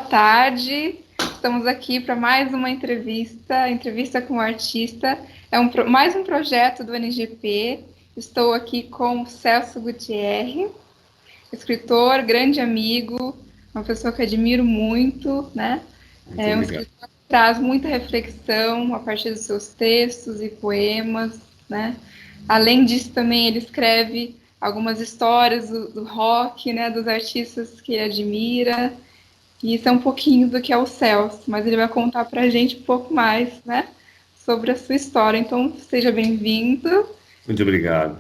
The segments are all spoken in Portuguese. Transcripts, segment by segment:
tarde. Estamos aqui para mais uma entrevista com o artista. Mais um projeto do NGP. Estou aqui com o Celso Gutierre, escritor, grande amigo, uma pessoa que admiro muito, né? É um escritor que traz muita reflexão a partir dos seus textos e poemas, né? Além disso, também ele escreve algumas histórias do rock, né? Dos artistas que ele admira. E isso é um pouquinho do que é o Celso, mas ele vai contar para a gente um pouco mais, né? Sobre a sua história. Então, seja bem-vindo. Muito obrigado.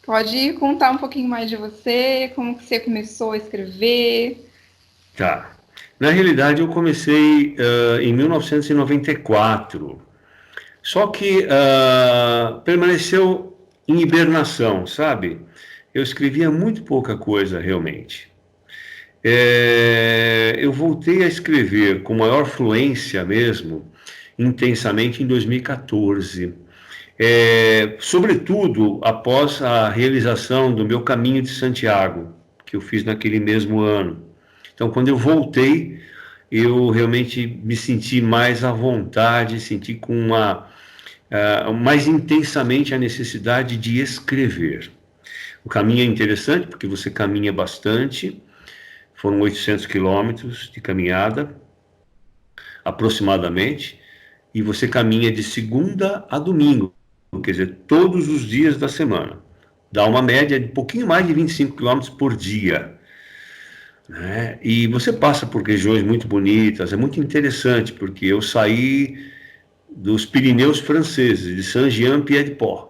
Pode contar um pouquinho mais de você, como que você começou a escrever? Tá. Na realidade, eu comecei em 1994. Só que permaneceu em hibernação, sabe? Eu escrevia muito pouca coisa, realmente. Eu voltei a escrever com maior fluência mesmo, intensamente, em 2014. Sobretudo após a realização do meu Caminho de Santiago, que eu fiz naquele mesmo ano. Então, quando eu voltei, eu realmente me senti mais à vontade, senti com mais intensamente a necessidade de escrever. O caminho é interessante porque você caminha bastante, foram 800 quilômetros de caminhada, aproximadamente, e você caminha de segunda a domingo, quer dizer, todos os dias da semana. Dá uma média de um pouquinho mais de 25 quilômetros por dia. Né? E você passa por regiões muito bonitas, é muito interessante, porque eu saí dos Pirineus franceses, de Saint-Jean-Pied-de-Port,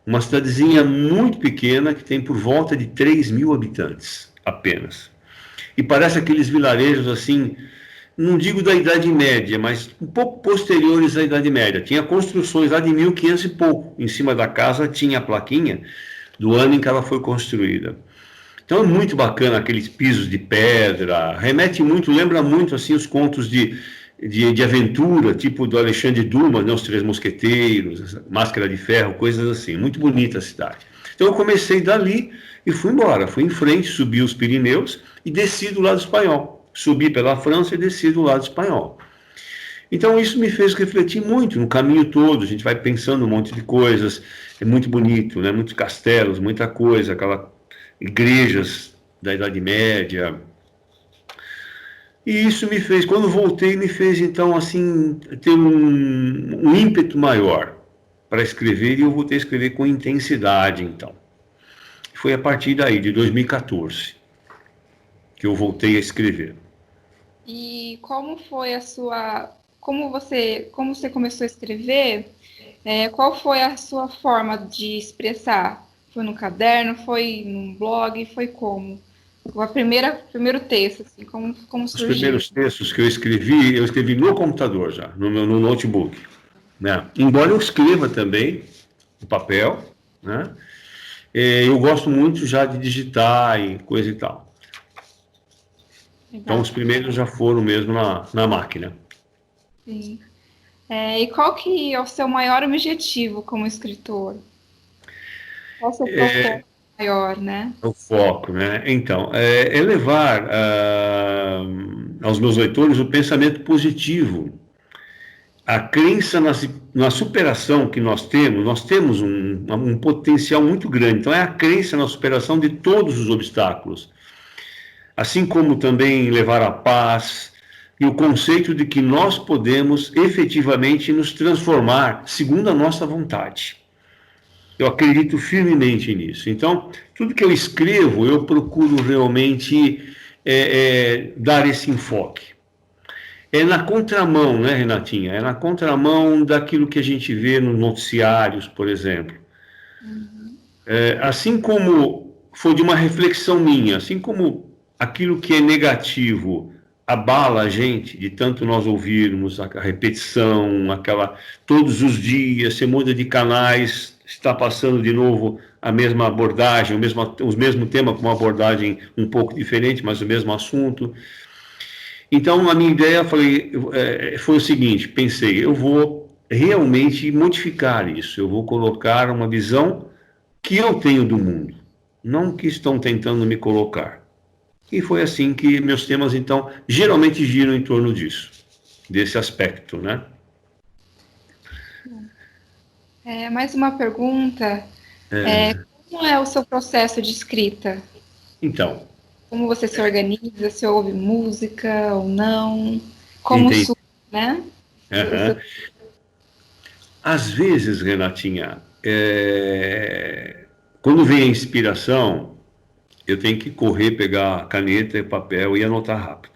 uma cidadezinha muito pequena que tem por volta de 3.000 habitantes apenas. E parece aqueles vilarejos assim, não digo da Idade Média, mas um pouco posteriores à Idade Média. Tinha construções lá de 1500 e pouco. Em cima da casa tinha a plaquinha do ano em que ela foi construída. Então é muito bacana aqueles pisos de pedra, remete muito, lembra muito assim os contos de aventura, tipo do Alexandre Dumas, né, Os Três Mosqueteiros, Máscara de Ferro, coisas assim. Muito bonita a cidade. Então eu comecei dali e fui embora, fui em frente, subi os Pirineus e desci do lado espanhol. Subi pela França e desci do lado espanhol. Então isso me fez refletir muito no caminho todo, a gente vai pensando um monte de coisas, é muito bonito, né? Muitos castelos, muita coisa, aquelas igrejas da Idade Média. E isso me fez, quando voltei, me fez então assim ter um ímpeto maior para escrever, e eu voltei a escrever com intensidade então. Foi a partir daí, de 2014, que eu voltei a escrever. E como foi a sua... Como você começou a escrever? Qual foi a sua forma de expressar? Foi no caderno? Foi num blog? Foi como? O primeiro texto, assim, como Os surgiu? primeiros textos que eu escrevi no computador já, no notebook. Né? Embora eu escreva também no papel, né? Eu gosto muito já de digitar e coisa e tal. Então os primeiros já foram mesmo na máquina. Sim. E qual que é o seu maior objetivo como escritor? Qual o seu propósito maior, né? O foco, né? Então, é levar aos meus leitores o pensamento positivo, a crença na superação que nós temos um potencial muito grande. Então, é a crença na superação de todos os obstáculos. Assim como também levar a paz e o conceito de que nós podemos efetivamente nos transformar segundo a nossa vontade. Eu acredito firmemente nisso. Então, tudo que eu escrevo, eu procuro realmente dar esse enfoque. É na contramão, né, Renatinha? É na contramão daquilo que a gente vê nos noticiários, por exemplo. Assim como foi de uma reflexão minha, assim como aquilo que é negativo abala a gente, de tanto nós ouvirmos a repetição, todos os dias, você muda de canais, está passando de novo a mesma abordagem, o mesmo tema com uma abordagem um pouco diferente, mas o mesmo assunto. Então, a minha ideia foi o seguinte, pensei, eu vou realmente modificar isso, eu vou colocar uma visão que eu tenho do mundo, não que estão tentando me colocar. E foi assim que meus temas, então, geralmente giram em torno disso, desse aspecto, né? Mais uma pergunta. Como é o seu processo de escrita? Então, Como você se organiza? Se ouve música ou não? Como entendi. surge, né? Aham. Às vezes, Renatinha, quando vem a inspiração, eu tenho que correr, pegar caneta e papel e anotar rápido.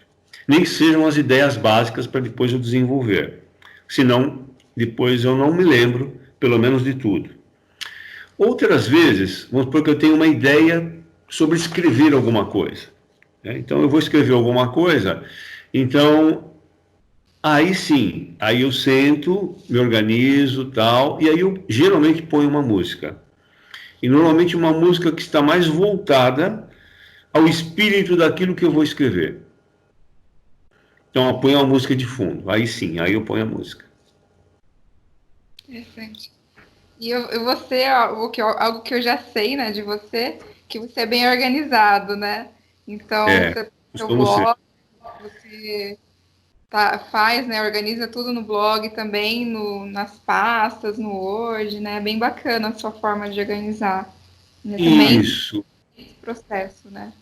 Nem que sejam as ideias básicas para depois eu desenvolver. Senão, depois eu não me lembro, pelo menos de tudo. Outras vezes, vamos supor que eu tenho uma ideia sobre escrever alguma coisa, né? Então, eu vou escrever alguma coisa, então, aí sim, aí eu sento, me organizo, tal, e aí eu geralmente ponho uma música. E normalmente uma música que está mais voltada ao espírito daquilo que eu vou escrever. Então, eu ponho uma música de fundo, aí sim, aí eu ponho a música. Interessante. E você, ó, algo que eu já sei, né, de você, que você é bem organizado, né? Então, É, você tem seu costumo ser. blog, você faz, né, organiza tudo no blog também, nas pastas, no Word, né? É bem bacana a sua forma de organizar. Né? Também Isso. esse processo, né?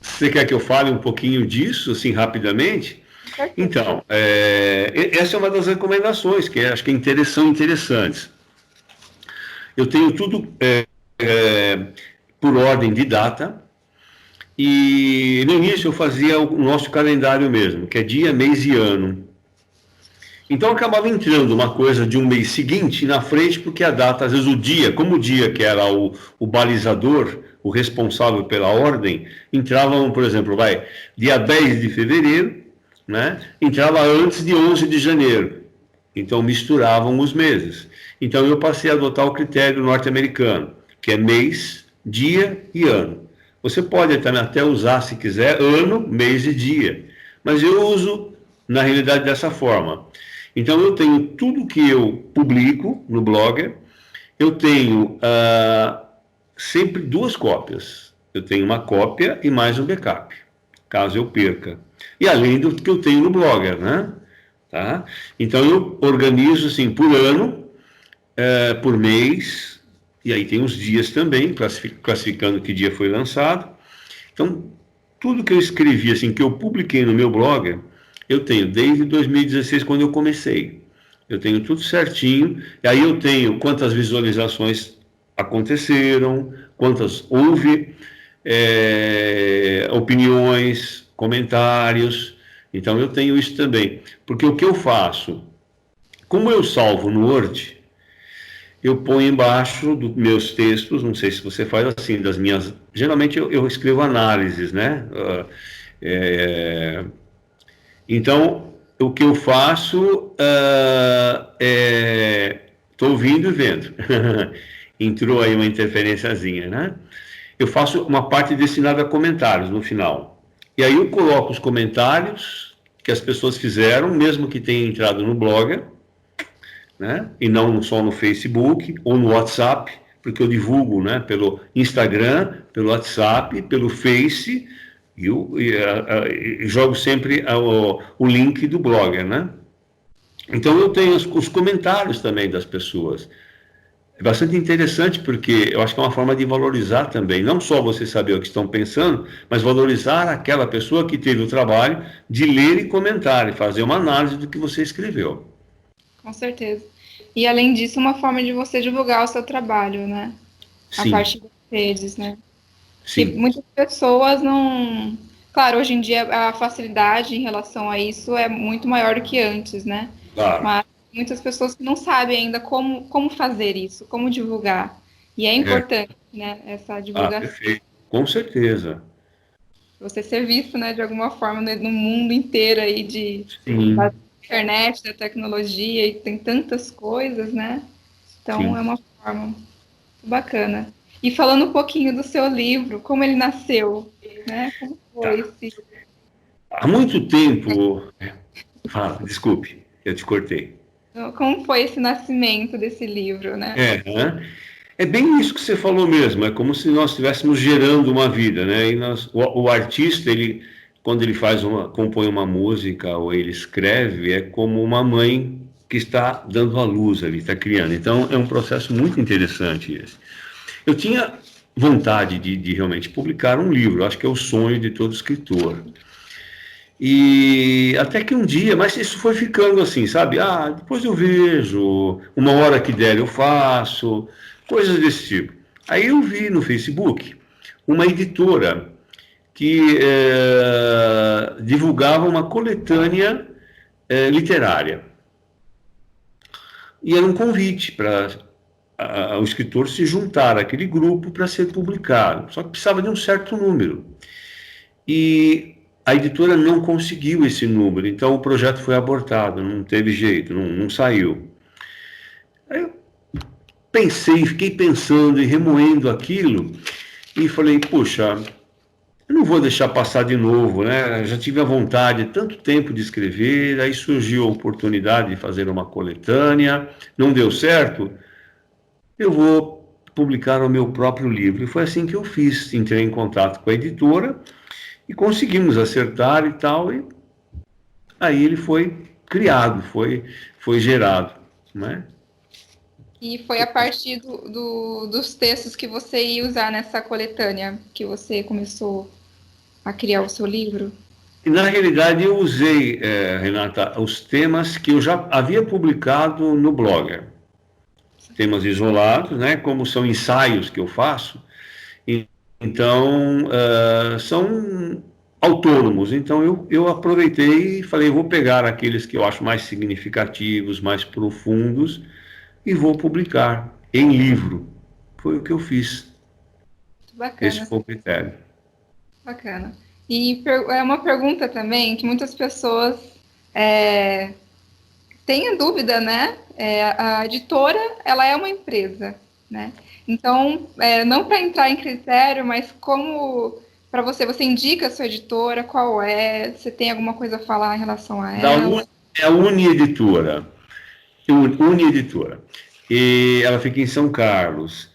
Você quer que eu fale um pouquinho disso, assim, rapidamente? Com certeza. Então, essa é uma das recomendações que acho que são interessantes. Eu tenho tudo por ordem de data, e no início eu fazia o nosso calendário mesmo, que é dia, mês e ano. Então acabava entrando uma coisa de um mês seguinte na frente, porque a data, às vezes o dia, como o dia que era o balizador, o responsável pela ordem, entravam, por exemplo, dia 10 de fevereiro, né? Entrava antes de 11 de janeiro. Então misturavam os meses. Então eu passei a adotar o critério norte-americano, que é mês, dia e ano. Você pode até usar, se quiser, ano, mês e dia. Mas eu uso, na realidade, dessa forma. Então eu tenho tudo que eu publico no Blogger, eu tenho sempre duas cópias. Eu tenho uma cópia e mais um backup, caso eu perca. E além do que eu tenho no Blogger, né? Tá? Então eu organizo assim por ano, por mês, e aí tem os dias também, classificando que dia foi lançado. Então, tudo que eu escrevi, assim, que eu publiquei no meu blog, eu tenho desde 2016, quando eu comecei. Eu tenho tudo certinho, e aí eu tenho quantas visualizações aconteceram, quantas houve, opiniões, comentários. Então eu tenho isso também. Porque o que eu faço? Como eu salvo no Word, eu ponho embaixo dos meus textos, não sei se você faz assim, das minhas. Geralmente eu escrevo análises, né? É, então, o que eu faço estou ouvindo e vendo. Entrou aí uma interferenciazinha, né? Eu faço uma parte destinada a comentários no final. E aí eu coloco os comentários que as pessoas fizeram, mesmo que tenha entrado no Blogger, né? E não só no Facebook ou no WhatsApp, porque eu divulgo, né? Pelo Instagram, pelo WhatsApp, pelo Face, e jogo sempre o link do Blogger, né? Então eu tenho os comentários também das pessoas. É bastante interessante porque eu acho que é uma forma de valorizar também, não só você saber o que estão pensando, mas valorizar aquela pessoa que teve o trabalho de ler e comentar e fazer uma análise do que você escreveu. Com certeza. E além disso, uma forma de você divulgar o seu trabalho, né? A Sim, partir das redes, né? Que sim, muitas pessoas não. Claro, hoje em dia a facilidade em relação a isso é muito maior do que antes, né? claro. Mas muitas pessoas que não sabem ainda como fazer isso, como divulgar. E é É. importante, né? Essa Ah, divulgação. perfeito. Com certeza. Você ser visto, né, de alguma forma no mundo inteiro aí da Sim, internet, da tecnologia, e tem tantas coisas, né? Então é sim. uma forma muito bacana. E falando um pouquinho do seu livro, como ele nasceu, né? Como foi Tá. esse. Há muito tempo. Fala, desculpe, eu te cortei. Como foi esse nascimento desse livro, né? Né? É bem isso que você falou mesmo, é como se nós estivéssemos gerando uma vida, né? E o artista, ele, quando ele compõe uma música ou ele escreve, é como uma mãe que está dando à luz ali, está criando. Então, é um processo muito interessante esse. Eu tinha vontade de realmente publicar um livro, acho que é o sonho de todo escritor. E até que um dia, mas isso foi ficando assim, sabe? Ah, depois eu vejo, uma hora que der eu faço, coisas desse tipo. Aí eu vi no Facebook uma editora que divulgava uma coletânea literária. E era um convite para o escritor se juntar àquele grupo para ser publicado. Só que precisava de um certo número. E a editora não conseguiu esse número, então o projeto foi abortado, não teve jeito, não saiu. Aí eu pensei, fiquei pensando e remoendo aquilo, e falei, puxa, eu não vou deixar passar de novo, né? Eu já tive a vontade, tanto tempo de escrever, aí surgiu a oportunidade de fazer uma coletânea, não deu certo, eu vou publicar o meu próprio livro. E foi assim que eu fiz, entrei em contato com a editora, e conseguimos acertar e tal, e aí ele foi criado, foi gerado, né? E foi a partir dos textos que você ia usar nessa coletânea que você começou a criar o seu livro? E na realidade eu usei, Renata, os temas que eu já havia publicado no Blogger, temas isolados, né? Como são ensaios que eu faço, então são autônomos. Então eu aproveitei e falei, vou pegar aqueles que eu acho mais significativos, mais profundos, e vou publicar em livro. Foi o que eu fiz. Esse Bacana, foi o critério. bacana. E é uma pergunta também que muitas pessoas é, têm a dúvida, né? A editora, ela é uma empresa, né? Então, não para entrar em critério, mas como para você indica a sua editora, qual é? Você tem alguma coisa a falar em relação a ela? É a Unieditora. Unieditora. E ela fica em São Carlos.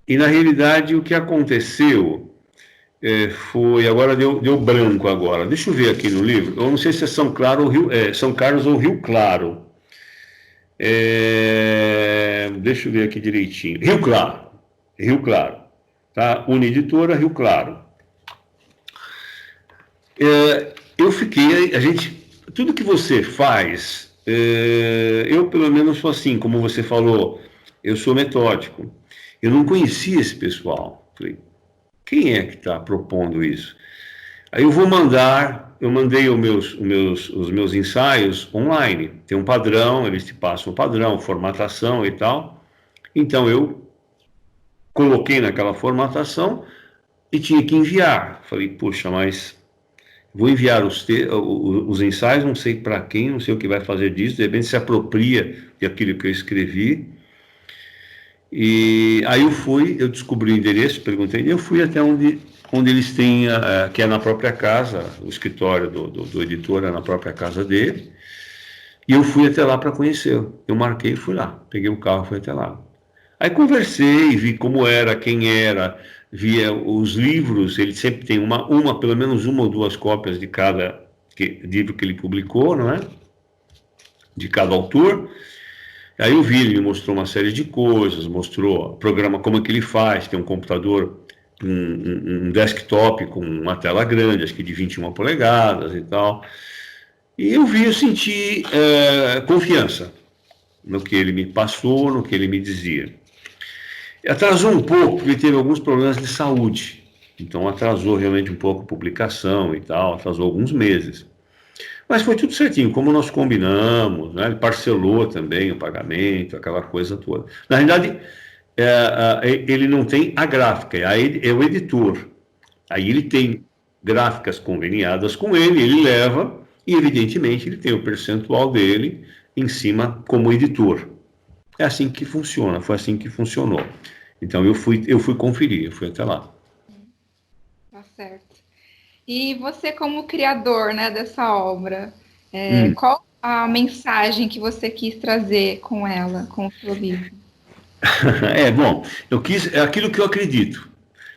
E na realidade o que aconteceu foi, agora deu branco agora. Deixa eu ver aqui no livro. Eu não sei se é São Claro ou São Carlos ou Rio Claro. Deixa eu ver aqui direitinho. Rio Claro. Rio Claro. Tá? Unieditora Rio Claro. Eu fiquei, tudo que você faz, eu pelo menos sou assim, como você falou, eu sou metódico. Eu não conhecia esse pessoal. Falei, quem é que está propondo isso? Aí eu mandei os meus ensaios online. Tem um padrão, eles te passam o padrão, formatação e tal. Então eu coloquei naquela formatação e tinha que enviar. Falei, puxa, mas vou enviar os ensaios, não sei para quem, não sei o que vai fazer disso, de repente se apropria daquilo que eu escrevi. E aí eu descobri o endereço, perguntei, e eu fui até onde eles têm, que é na própria casa, o escritório do editor é na própria casa dele, e eu fui até lá para conhecer. Eu marquei e fui lá, peguei o carro e fui até lá. Aí conversei, vi como era, quem era, via os livros, ele sempre tem pelo menos uma ou duas cópias de cada livro que ele publicou, não é? De cada autor. Aí eu vi, ele me mostrou uma série de coisas, mostrou o programa, como é que ele faz, tem um computador, um desktop com uma tela grande, acho que de 21 polegadas e tal. E eu senti confiança no que ele me passou, no que ele me dizia. Atrasou um pouco, porque teve alguns problemas de saúde. Então atrasou realmente um pouco a publicação e tal, atrasou alguns meses. Mas foi tudo certinho, como nós combinamos, né? Ele parcelou também o pagamento, aquela coisa toda. Na realidade, ele não tem a gráfica, é o editor. Aí ele tem gráficas conveniadas com ele leva, e evidentemente ele tem o percentual dele em cima como editor. É assim que funciona, foi assim que funcionou. Então eu fui conferir, eu fui até lá. Tá certo. E você, como criador, né, dessa obra, qual a mensagem que você quis trazer com ela, com o seu livro? Bom, é aquilo que eu acredito,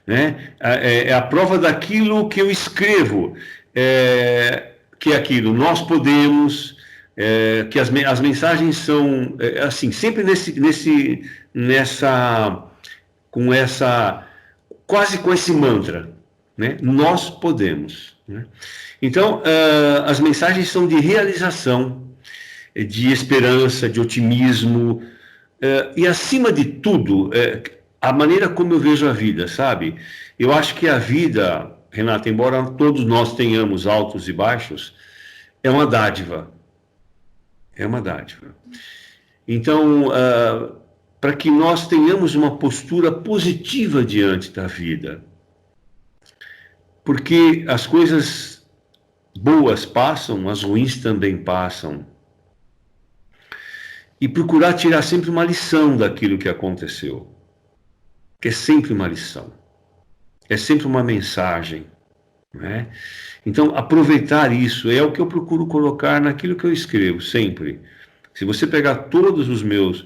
né? É a prova daquilo que eu escrevo, que é aquilo, nós podemos, que as mensagens são, assim, sempre nessa, com essa, quase com esse mantra, né? Nós podemos, né? Então, as mensagens são de realização, de esperança, de otimismo, e acima de tudo, a maneira como eu vejo a vida, sabe? Eu acho que a vida, Renata, embora todos nós tenhamos altos e baixos, é uma dádiva. É uma dádiva. Então, para que nós tenhamos uma postura positiva diante da vida, porque as coisas boas passam, as ruins também passam. E procurar tirar sempre uma lição daquilo que aconteceu, que é sempre uma lição, é sempre uma mensagem, né? Então, aproveitar isso é o que eu procuro colocar naquilo que eu escrevo, sempre. Se você pegar todos os meus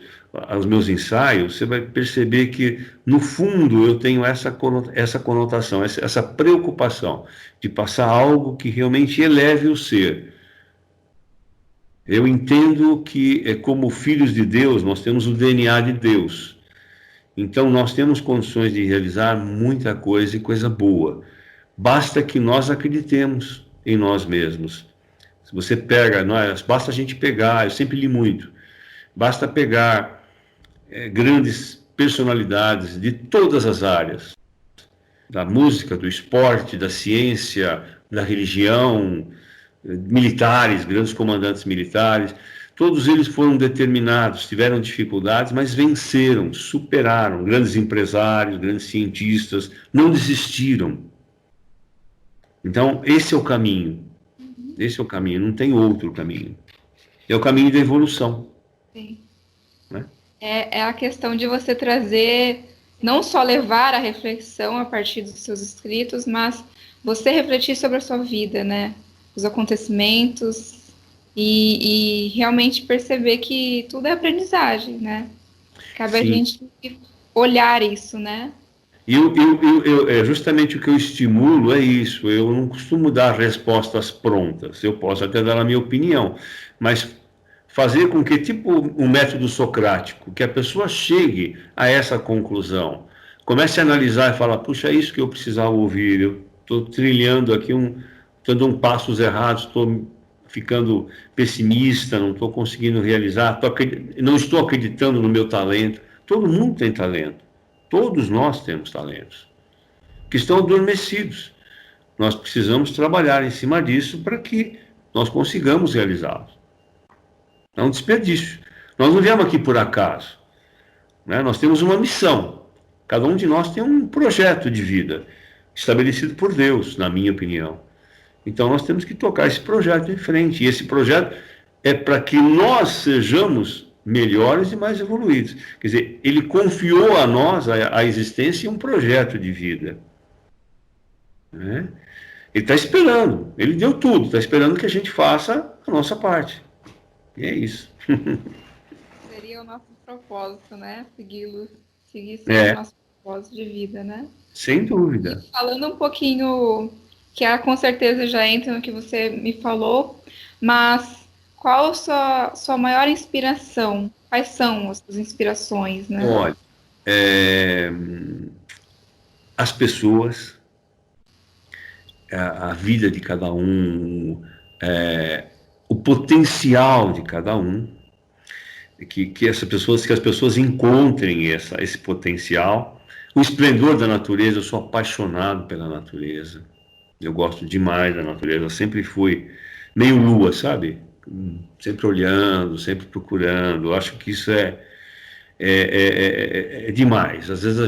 ensaios, você vai perceber que, no fundo, eu tenho essa conotação, essa preocupação de passar algo que realmente eleve o ser. Eu entendo que, como filhos de Deus, nós temos o DNA de Deus. Então, nós temos condições de realizar muita coisa e coisa boa. Basta que nós acreditemos em nós mesmos. Se você pega, basta a gente pegar, eu sempre li muito, basta pegar grandes personalidades de todas as áreas, da música, do esporte, da ciência, da religião, militares, grandes comandantes militares, todos eles foram determinados, tiveram dificuldades, mas venceram, superaram, grandes empresários, grandes cientistas, não desistiram. Então, esse é o caminho. Esse é o caminho, não tem outro caminho. É o caminho da evolução. Sim. Né? É a questão de você trazer, não só levar a reflexão a partir dos seus escritos, mas você refletir sobre a sua vida, né? Os acontecimentos e realmente perceber que tudo é aprendizagem, né? Cabe a gente olhar isso, né? Justamente o que eu estimulo é isso. Eu não costumo dar respostas prontas. Eu posso até dar a minha opinião, mas fazer com que, tipo um método socrático, que a pessoa chegue a essa conclusão, comece a analisar e falar, puxa, é isso que eu precisava ouvir, eu estou trilhando aqui estou dando passos errados, estou ficando pessimista, não estou conseguindo realizar, não estou acreditando no meu talento. Todo mundo tem talento. Todos nós temos talentos que estão adormecidos. Nós precisamos trabalhar em cima disso para que nós consigamos realizá-los. É um desperdício. Nós não viemos aqui por acaso, né? Nós temos uma missão. Cada um de nós tem um projeto de vida estabelecido por Deus, na minha opinião. Então nós temos que tocar esse projeto em frente. E esse projeto é para que nós sejamos melhores e mais evoluídos. Quer dizer, ele confiou a nós a existência e um projeto de vida. Né? Ele está esperando, ele deu tudo, está esperando que a gente faça a nossa parte. E é isso. Seria o nosso propósito, né? Seguir o nosso propósito de vida, né? Sem dúvida. E falando um pouquinho, que com certeza já entra no que você me falou, mas qual a sua maior inspiração? Quais são as suas inspirações, né? Olha, as pessoas, a vida de cada um, o potencial de cada um, que as pessoas encontrem esse potencial, o esplendor da natureza. Eu sou apaixonado pela natureza, eu gosto demais da natureza, eu sempre fui meio lua, sabe? Sempre olhando, sempre procurando. Eu acho que isso é demais. Às vezes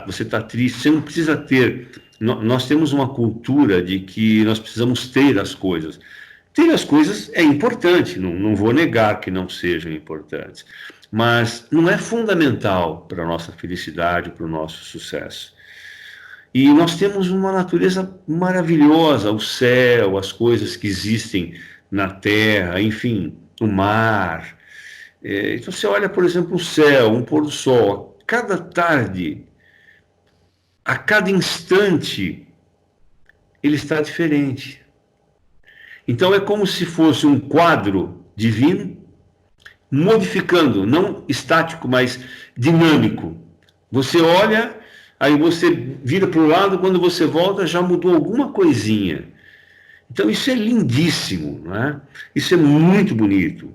você está triste, você não precisa ter. Nós temos uma cultura de que nós precisamos ter as coisas. Ter as coisas é importante, não vou negar que não sejam importantes, mas não é fundamental para a nossa felicidade, para o nosso sucesso. E nós temos uma natureza maravilhosa, o céu, as coisas que existem na terra, enfim, o mar, Então você olha, por exemplo, o céu, um pôr do sol, cada tarde, a cada instante, ele está diferente. Então é como se fosse um quadro divino, modificando, não estático, mas dinâmico. Você olha, aí você vira para o lado, quando você volta já mudou alguma coisinha. Então isso é lindíssimo, não é? Isso é muito bonito.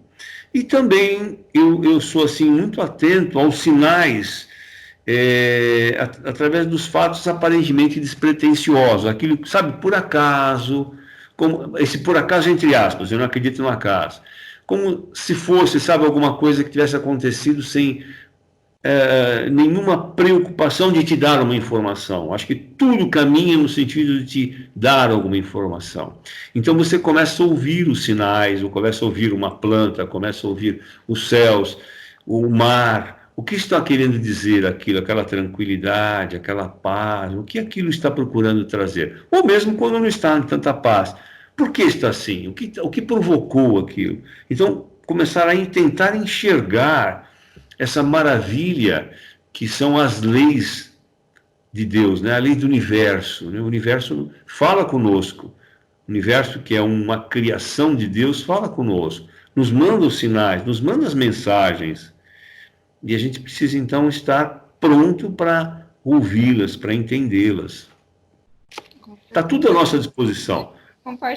E também eu sou assim muito atento aos sinais, através dos fatos aparentemente despretensiosos, aquilo, sabe, por acaso, como, esse por acaso entre aspas, eu não acredito no acaso, como se fosse, sabe, alguma coisa que tivesse acontecido sem nenhuma preocupação de te dar uma informação. Acho que tudo caminha no sentido de te dar alguma informação. Então você começa a ouvir os sinais, ou começa a ouvir uma planta, começa a ouvir os céus, o mar. O que está querendo dizer aquilo, aquela tranquilidade, aquela paz? O que aquilo está procurando trazer? Ou mesmo quando não está em tanta paz. Por que está assim? O que provocou aquilo? Então, começar a tentar enxergar essa maravilha que são as leis de Deus, né? A lei do universo, né? O universo fala conosco. O universo, que é uma criação de Deus, fala conosco, nos manda os sinais, nos manda as mensagens. E a gente precisa, então, estar pronto para ouvi-las, para entendê-las. Está tudo à nossa disposição.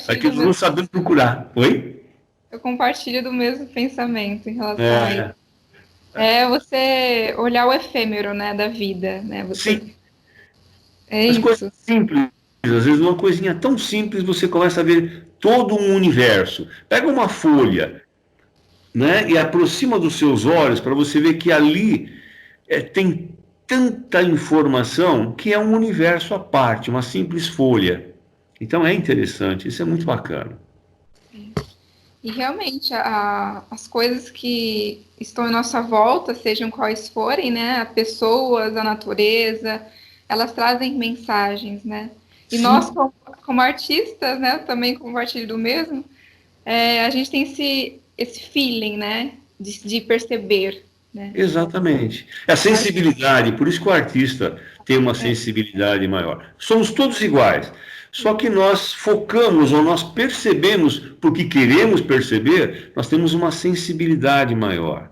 É que nós não sabemos procurar. Oi? Eu compartilho do mesmo pensamento em relação a isso. Você olhar o efêmero, né, da vida, né? Sim. É as isso. Coisas simples, às vezes uma coisinha tão simples você começa a ver todo um universo. Pega uma folha, né, e aproxima dos seus olhos para você ver que ali tem tanta informação que é um universo à parte, uma simples folha. Então é interessante, isso é muito bacana. E realmente, as coisas que estão em nossa volta, sejam quais forem, né? As pessoas, a natureza, elas trazem mensagens, né? E sim, nós, como artistas, né? Também compartilho do mesmo, a gente tem esse feeling, né? De perceber, né? Exatamente. A sensibilidade, por isso que o artista tem uma sensibilidade maior. Somos todos iguais. Só que nós focamos ou nós percebemos, porque queremos perceber, nós temos uma sensibilidade maior,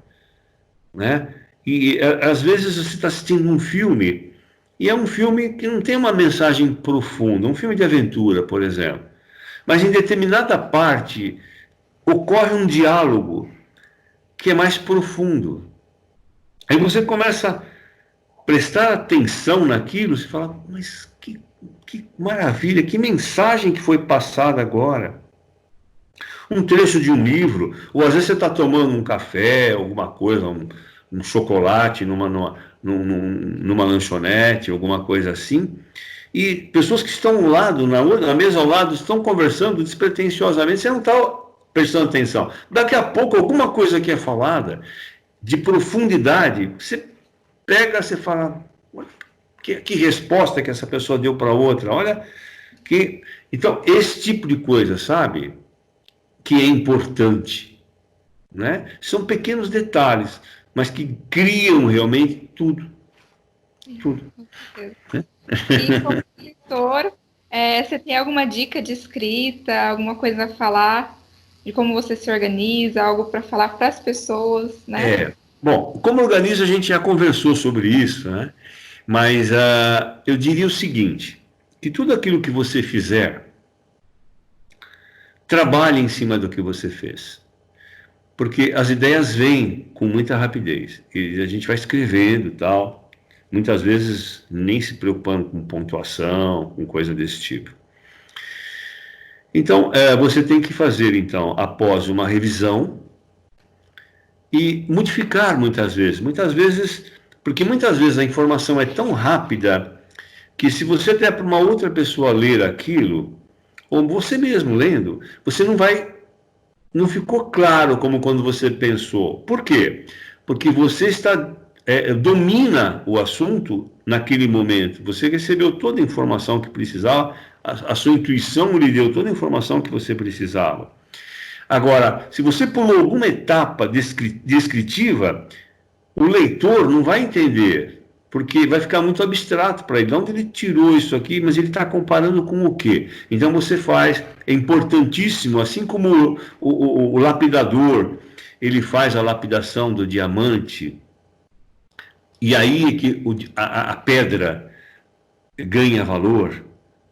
né? E às vezes você está assistindo um filme e é um filme que não tem uma mensagem profunda, um filme de aventura, por exemplo. Mas em determinada parte ocorre um diálogo que é mais profundo. Aí você começa a prestar atenção naquilo, você fala, mas que maravilha, que mensagem que foi passada agora. Um trecho de um livro, ou às vezes você está tomando um café, alguma coisa, um chocolate numa lanchonete, alguma coisa assim, e pessoas que estão ao lado, na mesa ao lado, estão conversando despretensiosamente, você não está prestando atenção. Daqui a pouco, alguma coisa que é falada, de profundidade, você pega, você fala, que resposta que essa pessoa deu para outra, olha que... Então, esse tipo de coisa, sabe, que é importante, né? São pequenos detalhes, mas que criam realmente tudo. Tudo. Né? E como escritor, você tem alguma dica de escrita, alguma coisa a falar, de como você se organiza, algo para falar para as pessoas, né? Bom, como organiza, a gente já conversou sobre isso, né? Mas eu diria o seguinte, que tudo aquilo que você fizer, trabalhe em cima do que você fez. Porque as ideias vêm com muita rapidez. E a gente vai escrevendo e tal, muitas vezes nem se preocupando com pontuação, com coisa desse tipo. Então, você tem que fazer, então, após uma revisão, e modificar muitas vezes, porque muitas vezes a informação é tão rápida que se você der para uma outra pessoa ler aquilo, ou você mesmo lendo, você não ficou claro como quando você pensou. Por quê? Porque você domina o assunto naquele momento, você recebeu toda a informação que precisava, a sua intuição lhe deu toda a informação que você precisava. Agora, se você pulou alguma etapa descritiva, o leitor não vai entender, porque vai ficar muito abstrato para ele. De onde ele tirou isso aqui, mas ele está comparando com o quê? Então você faz, é importantíssimo, assim como o lapidador, ele faz a lapidação do diamante, e aí é que a pedra ganha valor,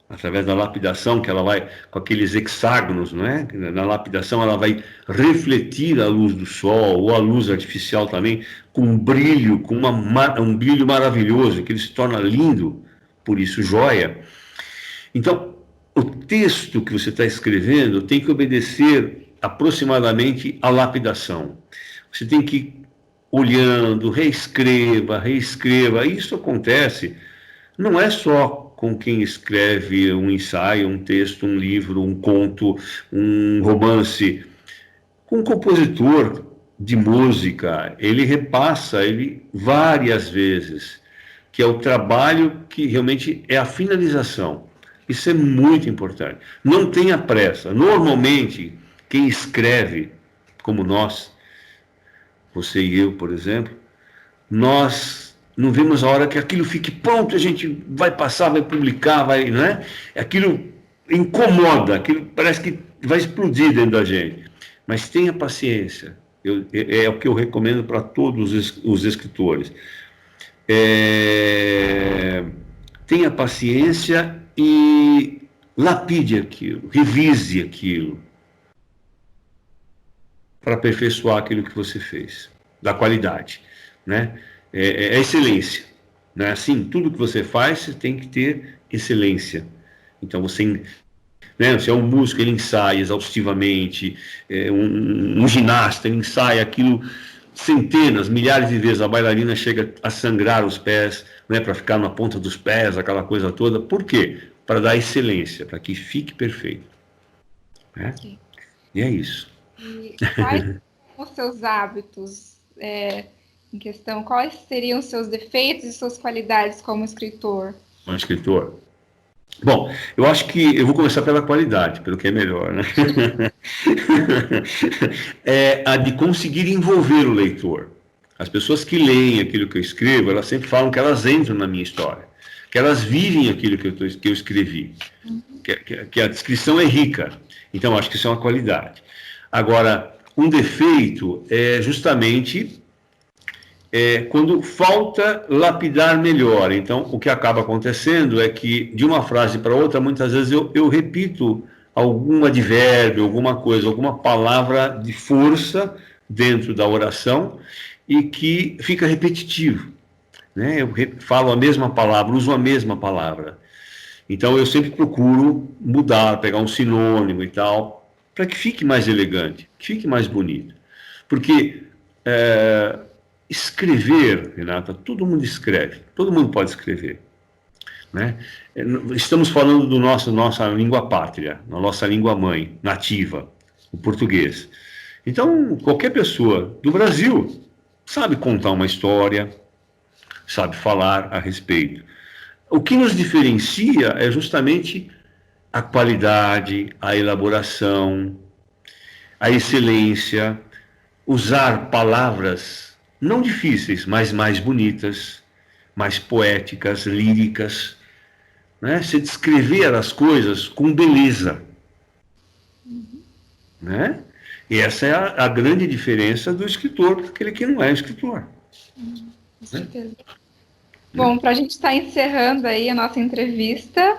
através da lapidação, que ela vai, com aqueles hexágonos, não é? Na lapidação ela vai refletir a luz do sol, ou a luz artificial também, com um brilho, com um brilho maravilhoso, que ele se torna lindo, por isso joia. Então, o texto que você está escrevendo tem que obedecer aproximadamente à lapidação. Você tem que ir olhando, reescreva, isso acontece, não é só com quem escreve um ensaio, um texto, um livro, um conto, um romance. Com um compositor de música, ele repassa várias vezes, que é o trabalho que realmente é a finalização. Isso é muito importante. Não tenha pressa. Normalmente, quem escreve, como nós, você e eu, por exemplo, nós não vemos a hora que aquilo fique pronto, a gente vai passar, vai publicar, vai, né? Aquilo incomoda, aquilo parece que vai explodir dentro da gente. Mas tenha paciência, é o que eu recomendo para todos os escritores. Tenha paciência e lapide aquilo, revise aquilo, para aperfeiçoar aquilo que você fez, da qualidade, né? É excelência, né? Assim, tudo que você faz, você tem que ter excelência. Então, você é um músico, ele ensaia exaustivamente, um ginasta, ele ensaia aquilo centenas, milhares de vezes, a bailarina chega a sangrar os pés, né, para ficar na ponta dos pés, aquela coisa toda. Por quê? Para dar excelência, para que fique perfeito. Né? Okay. E é isso. E quais são os seus hábitos em questão? Quais seriam os seus defeitos e suas qualidades como escritor? Como escritor? Bom, eu acho que eu vou começar pela qualidade, pelo que é melhor, né? É a de conseguir envolver o leitor. As pessoas que leem aquilo que eu escrevo, elas sempre falam que elas entram na minha história, que elas vivem aquilo que eu escrevi, que a descrição é rica. Então, acho que isso é uma qualidade. Agora, um defeito é justamente quando falta lapidar melhor. Então, o que acaba acontecendo é que, de uma frase para outra, muitas vezes eu repito algum advérbio, alguma coisa, alguma palavra de força dentro da oração e que fica repetitivo, né? Eu falo a mesma palavra, uso a mesma palavra. Então, eu sempre procuro mudar, pegar um sinônimo e tal, para que fique mais elegante, que fique mais bonito. Porque escrever, Renata, todo mundo escreve, todo mundo pode escrever, né? Estamos falando do nossa língua pátria, da nossa língua mãe, nativa, o português. Então, qualquer pessoa do Brasil sabe contar uma história, sabe falar a respeito. O que nos diferencia é justamente a qualidade, a elaboração, a excelência, usar palavras não difíceis, mas mais bonitas, mais poéticas, líricas, né? Se descrever as coisas com beleza, né? E essa é a grande diferença do escritor para aquele que não é escritor. Com certeza. Né? Bom, para a gente estar encerrando aí a nossa entrevista,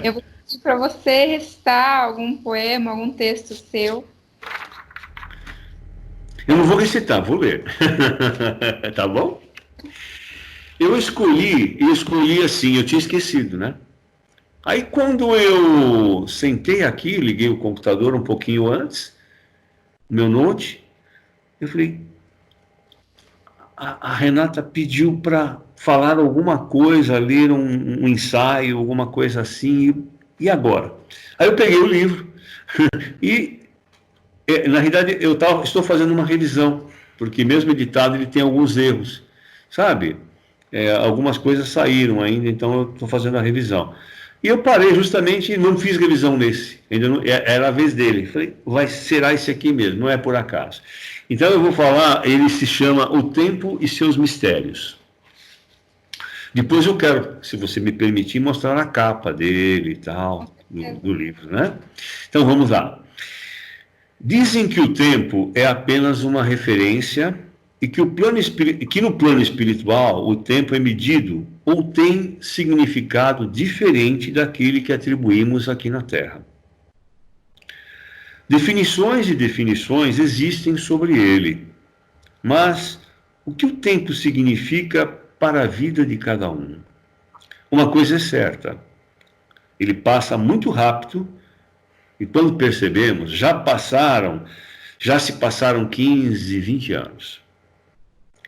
eu vou pedir para você recitar algum poema, algum texto seu. Eu não vou recitar, vou ler. Tá bom? Eu escolhi assim, eu tinha esquecido, né? Aí quando eu sentei aqui, liguei o computador um pouquinho antes, meu note, eu falei, a Renata pediu para falar alguma coisa, ler um ensaio, alguma coisa assim, e agora? Aí eu peguei o livro e, na realidade, estou fazendo uma revisão, porque mesmo editado ele tem alguns erros, sabe? Algumas coisas saíram ainda, então eu estou fazendo a revisão. E eu parei justamente e não fiz revisão nesse. Ainda não, era a vez dele. Falei, será esse aqui mesmo, não é por acaso. Então eu vou falar, ele se chama O Tempo e Seus Mistérios. Depois eu quero, se você me permitir, mostrar a capa dele e tal, do livro, né? Então vamos lá. Dizem que o tempo é apenas uma referência e que no plano espiritual o tempo é medido ou tem significado diferente daquele que atribuímos aqui na Terra. Definições e definições existem sobre ele, mas o que o tempo significa para a vida de cada um? Uma coisa é certa, ele passa muito rápido e quando percebemos, já se passaram 15, 20 anos.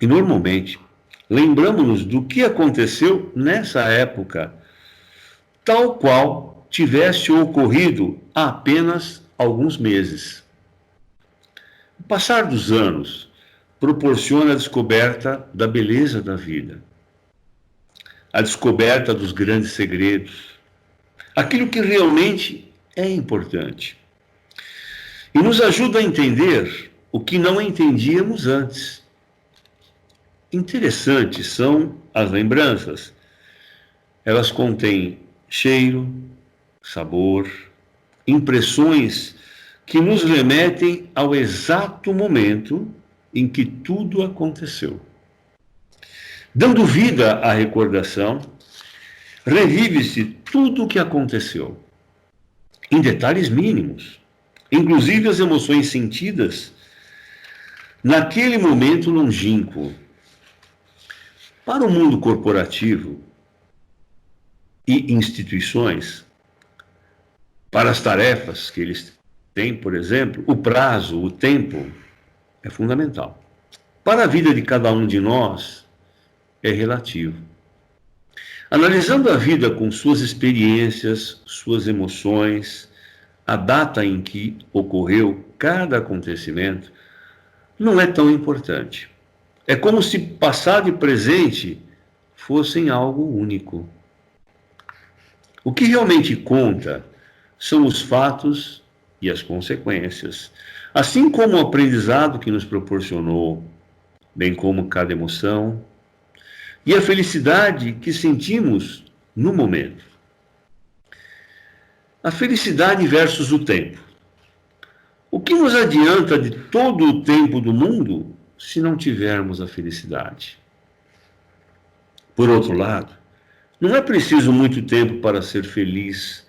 E normalmente, lembramos-nos do que aconteceu nessa época, tal qual tivesse ocorrido há apenas alguns meses. O passar dos anos proporciona a descoberta da beleza da vida, a descoberta dos grandes segredos, aquilo que realmente é importante. E nos ajuda a entender o que não entendíamos antes. Interessantes são as lembranças. Elas contêm cheiro, sabor, impressões que nos remetem ao exato momento em que tudo aconteceu. Dando vida à recordação, revive-se tudo o que aconteceu, em detalhes mínimos, inclusive as emoções sentidas naquele momento longínquo. Para o mundo corporativo e instituições, para as tarefas que eles têm, por exemplo, o prazo, o tempo é fundamental. Para a vida de cada um de nós, é relativo. Analisando a vida com suas experiências, suas emoções, a data em que ocorreu cada acontecimento, não é tão importante. É como se passado e presente fossem algo único. O que realmente conta são os fatos e as consequências, assim como o aprendizado que nos proporcionou, bem como cada emoção e a felicidade que sentimos no momento. A felicidade versus o tempo. O que nos adianta de todo o tempo do mundo se não tivermos a felicidade? Por outro lado, não é preciso muito tempo para ser feliz,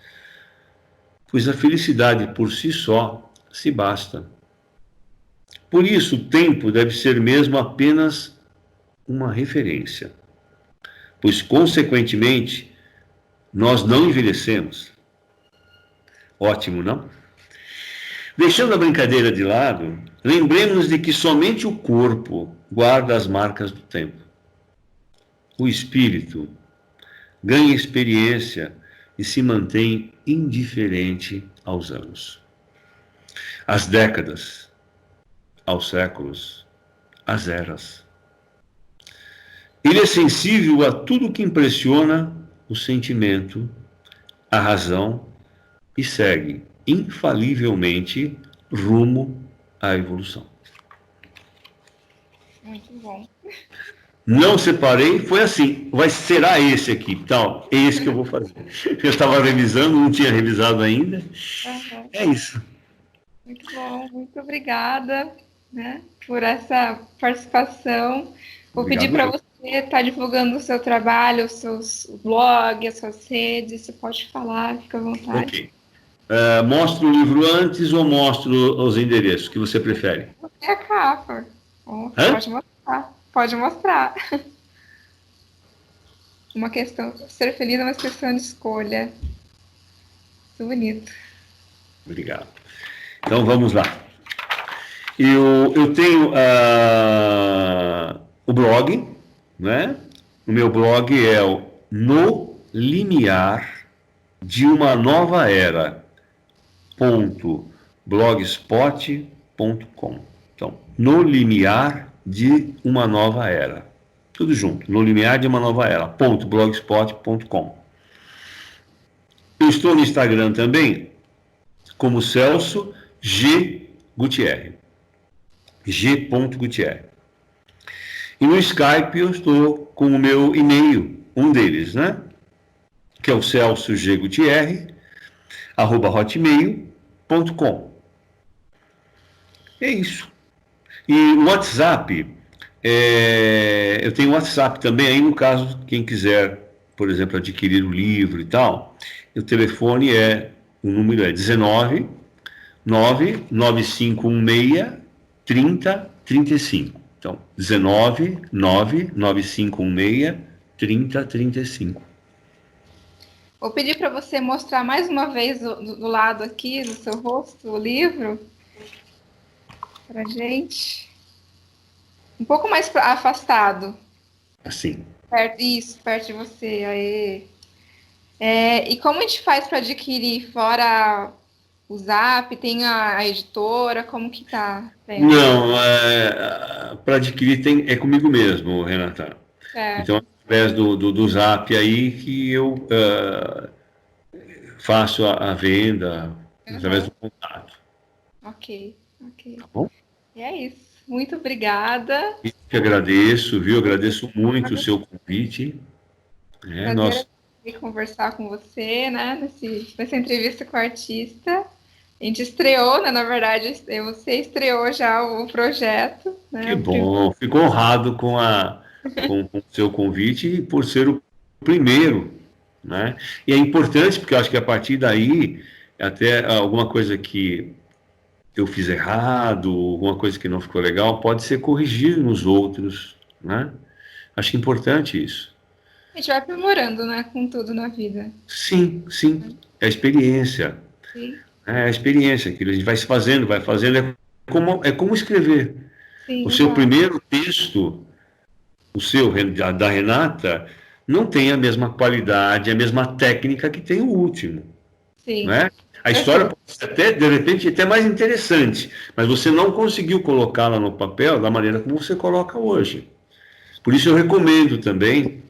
pois a felicidade por si só se basta. Por isso, o tempo deve ser mesmo apenas uma referência, pois, consequentemente, nós não envelhecemos. Ótimo, não? Deixando a brincadeira de lado, lembremos de que somente o corpo guarda as marcas do tempo. O espírito ganha experiência e se mantém indiferente aos anos, às décadas, aos séculos, às eras. Ele é sensível a tudo que impressiona o sentimento, a razão e segue infalivelmente rumo à evolução. Muito bom. Não separei, foi assim, será esse aqui, tal, é esse que eu vou fazer. Eu estava revisando, não tinha revisado ainda. Uhum. É isso. Muito bom, muito obrigada, né, por essa participação. Vou pedir para você estar divulgando o seu trabalho, os seus blogs, as suas redes, você pode falar, fica à vontade. Ok. Mostro o livro antes ou mostro os endereços que você prefere? É a capa. Pode mostrar. Pode mostrar. Uma questão, ser feliz é uma questão de escolha. Muito bonito. Obrigado. Então vamos lá. Eu tenho o blog, né? O meu blog é o No Limiar de uma Nova Era .blogspot.com. Então, No Limiar de uma Nova Era. Tudo junto. No Limiar de uma Nova Era. .blogspot.com. Eu estou no Instagram também, como Celso G. Gutierre. G. Gutierre. E no Skype eu estou com o meu e-mail, um deles, né? Que é o celsogutierre@hotmail.com. É isso. E o WhatsApp, eu tenho WhatsApp também, aí no caso, quem quiser, por exemplo, adquirir o livro e tal, o telefone o número é 19 99516 3035. Então, 19 99516 3035. Vou pedir para você mostrar mais uma vez do lado aqui do seu rosto o livro para gente. Um pouco mais afastado. Assim. Isso, perto de você. Aí. E como a gente faz para adquirir? Fora o Zap, tem a editora, como que tá? Não, para adquirir é comigo mesmo, Renata. Certo. Então, através do Zap aí que eu faço a venda, através do contato. Ok. Tá bom? E é isso. Muito obrigada. Eu que agradeço, viu? Agradeço muito o seu convite. Prazer conversar com você, né? Nessa entrevista com o artista. A gente estreou, né? Na verdade, você estreou já o projeto. Né? Que bom, fico honrado com o seu convite e por ser o primeiro, né? E é importante porque eu acho que a partir daí, até alguma coisa que eu fiz errado, alguma coisa que não ficou legal, pode ser corrigido nos outros, né? Acho importante isso. A gente vai aprimorando, né? Com tudo na vida. Sim, sim. É a experiência. Sim. É a experiência que a gente vai se fazendo, vai fazendo. É como escrever. Sim, O seu exato. primeiro texto, da Renata, não tem a mesma qualidade, a mesma técnica que tem o último. Sim. Né? A história pode ser até, de repente, até mais interessante, mas você não conseguiu colocá-la no papel da maneira como você coloca hoje. Por isso eu recomendo também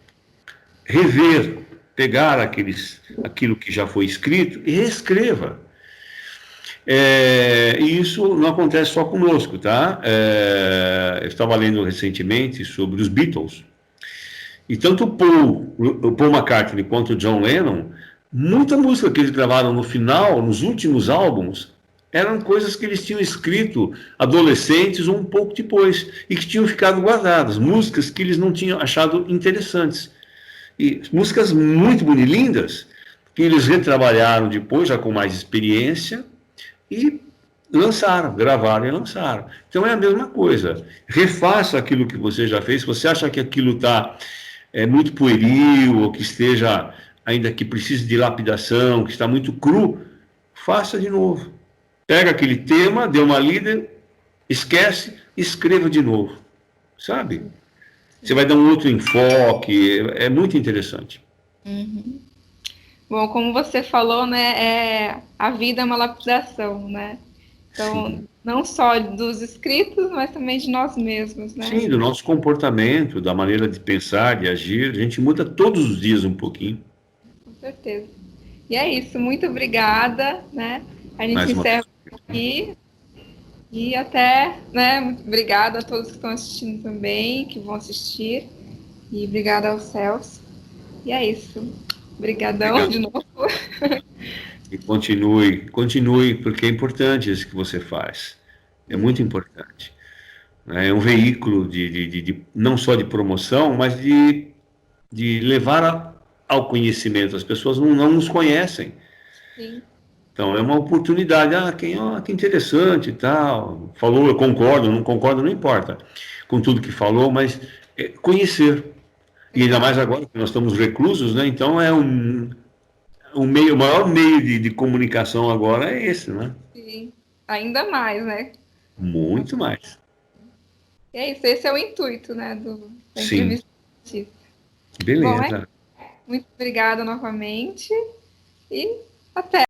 rever, pegar aquilo que já foi escrito e reescreva. E isso não acontece só conosco, tá? Eu estava lendo recentemente sobre os Beatles, e tanto o Paul McCartney quanto o John Lennon, muita música que eles gravaram no final, nos últimos álbuns, eram coisas que eles tinham escrito adolescentes ou um pouco depois, e que tinham ficado guardadas, músicas que eles não tinham achado interessantes. E músicas muito lindas, que eles retrabalharam depois, já com mais experiência, e lançaram, gravaram e lançaram. Então é a mesma coisa. Refaça aquilo que você já fez. Se você acha que aquilo está muito pueril, ou que esteja, ainda que precise de lapidação, que está muito cru, faça de novo. Pega aquele tema, dê uma lida, esquece, escreva de novo. Sabe? Você vai dar um outro enfoque, é muito interessante. Uhum. Bom, como você falou, né, a vida é uma lapidação, né? Então, sim, não só dos escritos, mas também de nós mesmos, né? Sim, do nosso comportamento, da maneira de pensar, de agir, a gente muda todos os dias um pouquinho. Com certeza. E é isso, muito obrigada, né? A gente encerra aqui. E até, né? Muito obrigada a todos que estão assistindo também, que vão assistir. E obrigada ao Celso. E é isso. Obrigadão de novo. E continue, porque é importante isso que você faz. É muito importante. É um veículo não só de promoção, mas de levar ao conhecimento. As pessoas não nos conhecem. Sim. Então, é uma oportunidade. Que interessante e tal. Falou, eu concordo, não concordo, não importa com tudo que falou, mas conhecer. E ainda mais agora que nós estamos reclusos, né? Então, o maior meio de comunicação agora é esse, né? Sim, ainda mais, né? Muito mais. E é isso, esse é o intuito, né, da entrevista. Sim. Beleza. Bom, muito obrigada novamente e até.